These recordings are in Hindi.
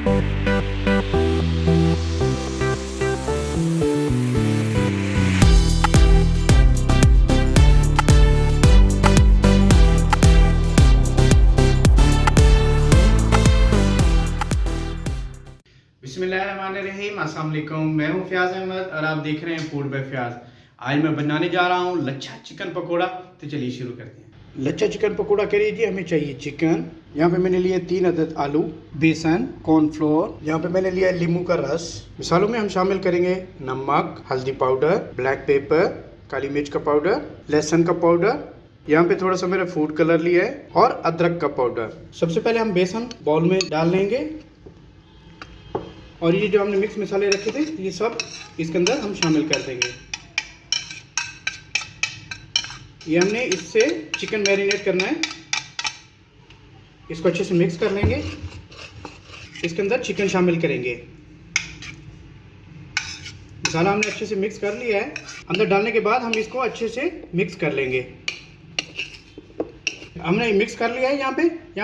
बिस्मिल्लाहिर्रहमानिर्रहीम, अस्सलाम वालेकुम। मैं हूं फ़याज़ अहमद और आप देख रहे हैं फूड बाय फ़याज़। आज मैं बनाने जा रहा हूं लच्छा चिकन पकोड़ा। तो चलिए शुरू करते हैं। लच्छा चिकन पकोड़ा के लिए हमें चाहिए चिकन। यहाँ पे मैंने लिया 3 अदद आलू, बेसन, कॉर्नफ्लोर। यहाँ पे मैंने लिया नींबू का रस। मिसालों में हम शामिल करेंगे नमक, हल्दी पाउडर, ब्लैक पेपर, काली मिर्च का पाउडर, लहसुन का पाउडर। यहाँ पे थोड़ा सा मैंने फूड कलर लिया है और अदरक का पाउडर। सबसे पहले हम बेसन बाउल में डाल लेंगे और ये जो हमने मिक्स मसाले रखे थे ये सब इसके अंदर हम शामिल कर देंगे। ये हमने इससे चिकन मैरिनेट करना है। इसको अच्छे से मिक्स कर लेंगे। इसके अंदर चिकन शामिल करेंगे। मसाला हमने अच्छे से मिक्स कर लिया है। अंदर डालने के बाद हम इसको अच्छे से मिक्स कर लेंगे। हमने मिक्स कर लिया है। यहाँ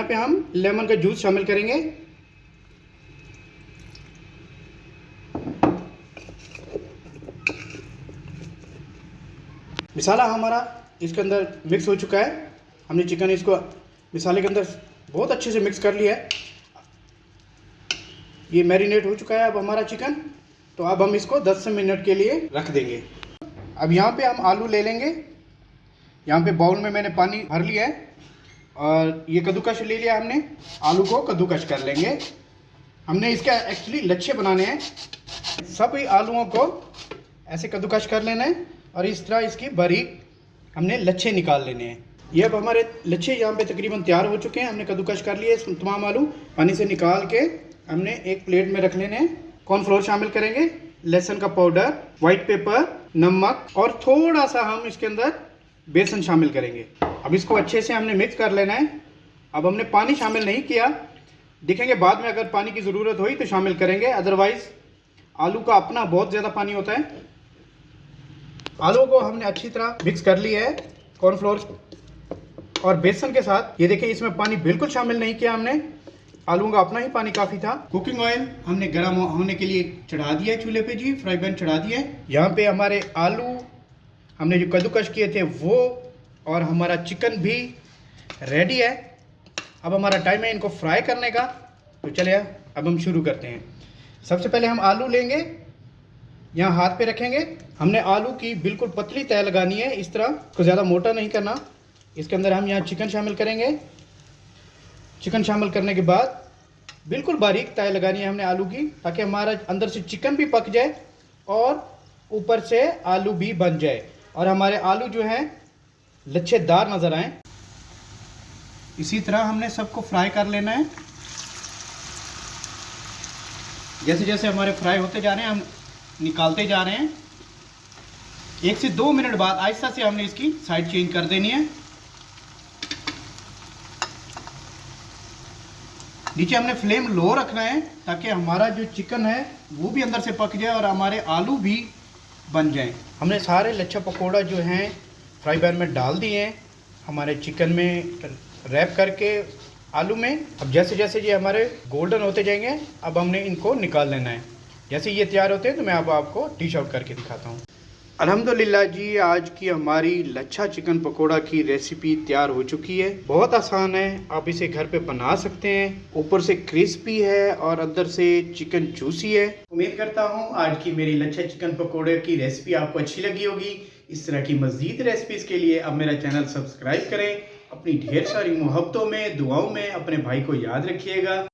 पे हम लेमन का जूस शामिल करेंगे। मसाला हमारा इसके अंदर मिक्स हो चुका है। हमने चिकन इसको मसाले के अंदर बहुत अच्छे से मिक्स कर लिया है। ये मैरिनेट हो चुका है अब हमारा चिकन। तो अब हम इसको 10 मिनट के लिए रख देंगे। अब यहाँ पे हम आलू ले लेंगे। यहाँ पे बाउल में मैंने पानी भर लिया है और ये कद्दूकश ले लिया हमने। आलू को कद्दूकश कर लेंगे। हमने इसके एक्चुअली लच्छे बनाने हैं। सभी आलूओं को ऐसे कद्दूकश कर लेना है और इस तरह इसकी बारीक हमने लच्छे निकाल लेने हैं। ये अब हमारे लच्छे यहाँ पे तकरीबन तैयार हो चुके हैं। हमने कद्दूकश कर लिए तमाम आलू। पानी से निकाल के हमने एक प्लेट में रख लेने हैं। कॉर्नफ्लोर शामिल करेंगे, लहसुन का पाउडर, वाइट पेपर, नमक और थोड़ा सा हम इसके अंदर बेसन शामिल करेंगे। अब इसको अच्छे से हमने मिक्स कर लेना है। अब हमने पानी शामिल नहीं किया। देखेंगे बाद में अगर पानी की ज़रूरत हुई तो शामिल करेंगे, अदरवाइज़ आलू का अपना बहुत ज़्यादा पानी होता है। आलू को हमने अच्छी तरह मिक्स कर लिया है कॉर्नफ्लोर और बेसन के साथ। ये देखिए इसमें पानी बिल्कुल शामिल नहीं किया हमने। आलू का अपना ही पानी काफ़ी था। कुकिंग ऑयल हमने गर्म होने के लिए चढ़ा दिया है चूल्हे पे जी। फ्राई पैन चढ़ा दिया है। यहाँ पे हमारे आलू हमने जो कद्दूकश किए थे वो और हमारा चिकन भी रेडी है। अब हमारा टाइम है इनको फ्राई करने का। तो चलिए अब हम शुरू करते हैं। सबसे पहले हम आलू लेंगे, यहाँ हाथ पे रखेंगे। हमने आलू की बिल्कुल पतली तह लगानी है इस तरह, को ज़्यादा मोटा नहीं करना। इसके अंदर हम यहाँ चिकन शामिल करेंगे। चिकन शामिल करने के बाद बिल्कुल बारीक तह लगानी है हमने आलू की, ताकि हमारा अंदर से चिकन भी पक जाए और ऊपर से आलू भी बन जाए और हमारे आलू जो हैं लच्छेदार नज़र आए। इसी तरह हमने सबको फ्राई कर लेना है। जैसे जैसे हमारे फ्राई होते जा रहे हैं हम निकालते जा रहे हैं। 1 से 2 मिनट बाद आहिस्ता से हमने इसकी साइड चेंज कर देनी है। नीचे हमने फ्लेम लो रखना है ताकि हमारा जो चिकन है वो भी अंदर से पक जाए और हमारे आलू भी बन जाएं। हमने सारे लच्छा पकोड़ा जो हैं फ्राई पैन में डाल दिए हैं, हमारे चिकन में रैप करके आलू में। अब जैसे जैसे ये हमारे गोल्डन होते जाएंगे अब हमने इनको निकाल लेना है। जैसे ये तैयार होते हैं तो मैं अब आपको डिश आउट करके दिखाता हूँ। अल्हम्दुलिल्लाह जी, आज की हमारी लच्छा चिकन पकोड़ा की रेसिपी तैयार हो चुकी है। बहुत आसान है, आप इसे घर पे बना सकते हैं। ऊपर से क्रिस्पी है और अंदर से चिकन जूसी है। उम्मीद करता हूँ आज की मेरी लच्छा चिकन पकोड़े की रेसिपी आपको अच्छी लगी होगी। इस तरह की मज़ीद रेसिपीज़ के लिए अब मेरा चैनल सब्सक्राइब करें। अपनी ढेर सारी मोहब्बतों में, दुआओं में अपने भाई को याद रखिएगा।